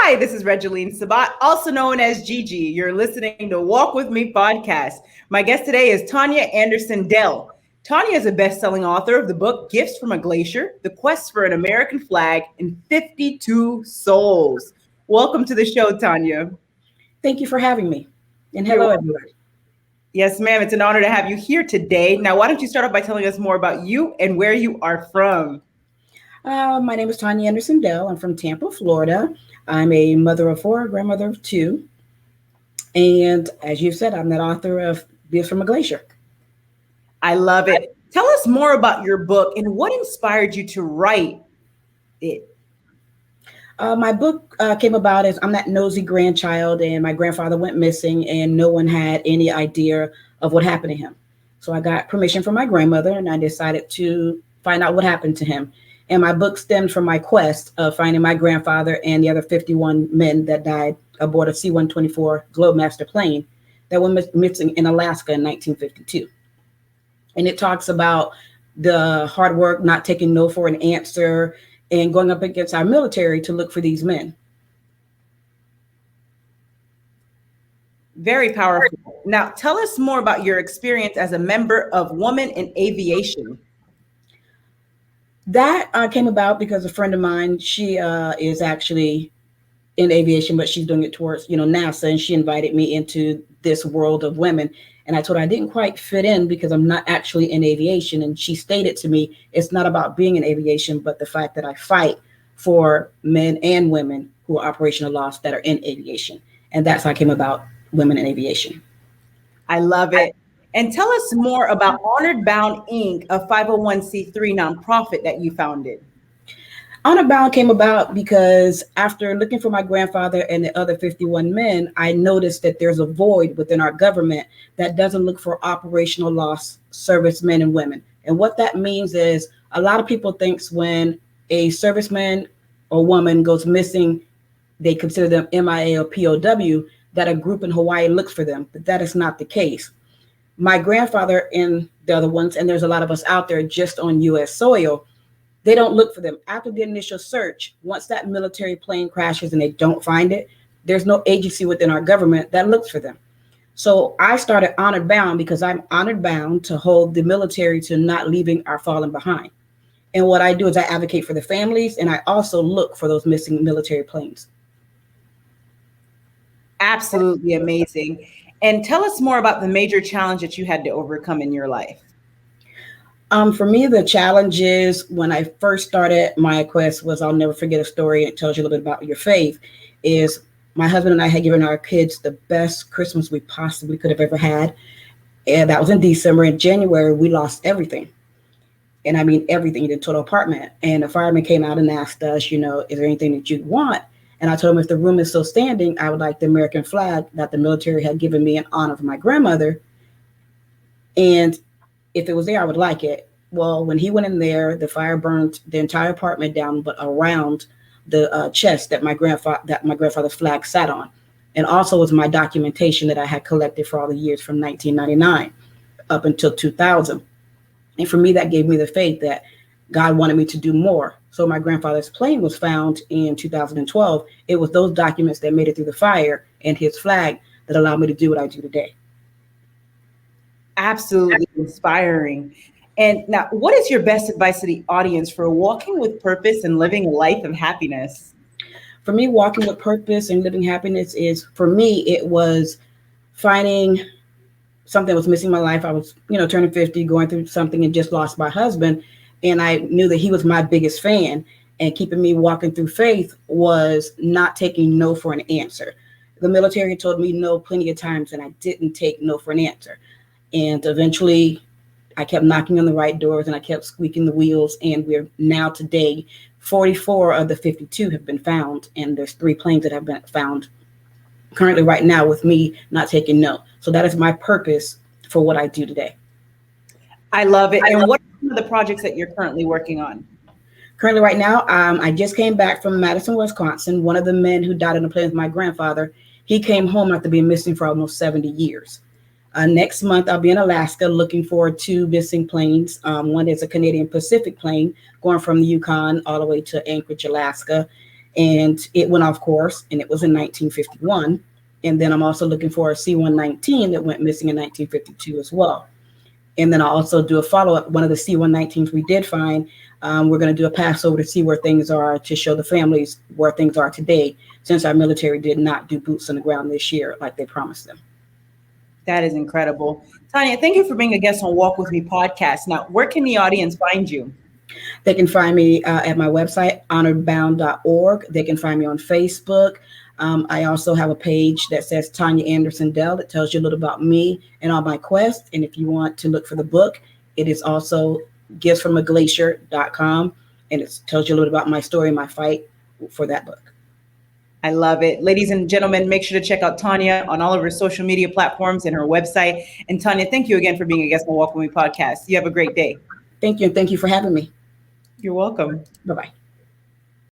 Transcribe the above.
Hi, this is Regeline Sabat, also known as Gigi. You're listening to Walk With Me podcast. My guest today is Tonja Anderson-Dell. Tonja is a best-selling author of the book Gifts from a Glacier, The Quest for an American Flag in 52 Souls. Welcome to the show, Tonja. Thank you for having me. And You're hello, welcome. everyone. Yes, ma'am. It's an honor to have you here today. Now, why don't you start off by telling us more about you and where you are from? My name is Tonja Anderson-Dell. I'm from Tampa, Florida. I'm a mother of four, grandmother of two. And as you said, I'm the author of Gifts from a Glacier. I love it. Tell us more about your book and what inspired you to write it. My book came about as I'm that nosy grandchild, and my grandfather went missing, and no one had any idea of what happened to him. So I got permission from my grandmother, and I decided to find out what happened to him. And my book stemmed from my quest of finding my grandfather and the other 51 men that died aboard a C-124 Globemaster plane that went missing in Alaska in 1952. And it talks about the hard work, not taking no for an answer, and going up against our military to look for these men. Very powerful. Now, tell us more about your experience as a member of Women in Aviation. That came about because a friend of mine, she is actually in aviation, but she's doing it towards, NASA, and she invited me into this world of women. And I told her I didn't quite fit in because I'm not actually in aviation. And she stated to me, it's not about being in aviation, but the fact that I fight for men and women who are operational lost that are in aviation. And that's how I came about Women in Aviation. I love it. And tell us more about Honored Bound Inc., a 501c3 nonprofit that you founded. Honored Bound came about because after looking for my grandfather and the other 51 men, I noticed that there's a void within our government that doesn't look for operational lost servicemen and women. And what that means is a lot of people think when a serviceman or woman goes missing, they consider them MIA or POW, that a group in Hawaii looks for them, but that is not the case. My grandfather and the other ones, and there's a lot of us out there just on U.S. soil, they don't look for them. After the initial search, once that military plane crashes and they don't find it, there's no agency within our government that looks for them. So I started Honored Bound because I'm honored bound to hold the military to not leaving our fallen behind. And what I do is I advocate for the families, and I also look for those missing military planes. Absolutely amazing. And tell us more about the major challenge that you had to overcome in your life. For me, the challenge is when I first started my quest was, I'll never forget a story. It tells you a little bit about your faith, is my husband and I had given our kids the best Christmas we possibly could have ever had. And that was in December. In January, we lost everything. And I mean, everything, the total apartment. And the fireman came out and asked us, is there anything that you want? And I told him if the room is still standing, I would like the American flag that the military had given me in honor of my grandmother. And if it was there, I would like it. Well, when he went in there, the fire burned the entire apartment down, but around the chest that my grandfather's flag sat on. And also was my documentation that I had collected for all the years from 1999 up until 2000. And for me, that gave me the faith that God wanted me to do more. So my grandfather's plane was found in 2012. It was those documents that made it through the fire and his flag that allowed me to do what I do today. Absolutely inspiring. And now, what is your best advice to the audience for walking with purpose and living a life of happiness? For me, walking with purpose and living happiness is, for me, it was finding something that was missing in my life. I was, turning 50, going through something, and just lost my husband. And I knew that he was my biggest fan, and keeping me walking through faith was not taking no for an answer. The military told me no plenty of times, and I didn't take no for an answer. And eventually I kept knocking on the right doors, and I kept squeaking the wheels. And we're now today, 44 of the 52 have been found. And there's 3 planes that have been found currently right now with me not taking no. So that is my purpose for what I do today. I love it. And what are some of the projects that you're currently working on? Currently right now, I just came back from Madison, Wisconsin. One of the men who died in a plane with my grandfather, he came home after being missing for almost 70 years. Next month, I'll be in Alaska looking for 2 missing planes. One is a Canadian Pacific plane going from the Yukon all the way to Anchorage, Alaska. and it went off course, and it was in 1951. And then I'm also looking for a C-119 that went missing in 1952 as well. And then I'll also do a follow-up. One of the C-119s we did find, we're going to do a Passover to see where things are, to show the families where things are today, since our military did not do boots on the ground this year like they promised them. That is incredible. Tonja, thank you for being a guest on Walk With Me podcast. Now, where can the audience find you? They can find me at my website, honoredbound.org. They can find me on Facebook. I also have a page that says Tonja Anderson-Dell that tells you a little about me and all my quests. And if you want to look for the book, it is also giftsfromaglacier.com. And it tells you a little about my story and my fight for that book. I love it. Ladies and gentlemen, make sure to check out Tonja on all of her social media platforms and her website. And Tonja, thank you again for being a guest on Walk With Me podcast. You have a great day. Thank you. And thank you for having me. You're welcome. Bye-bye.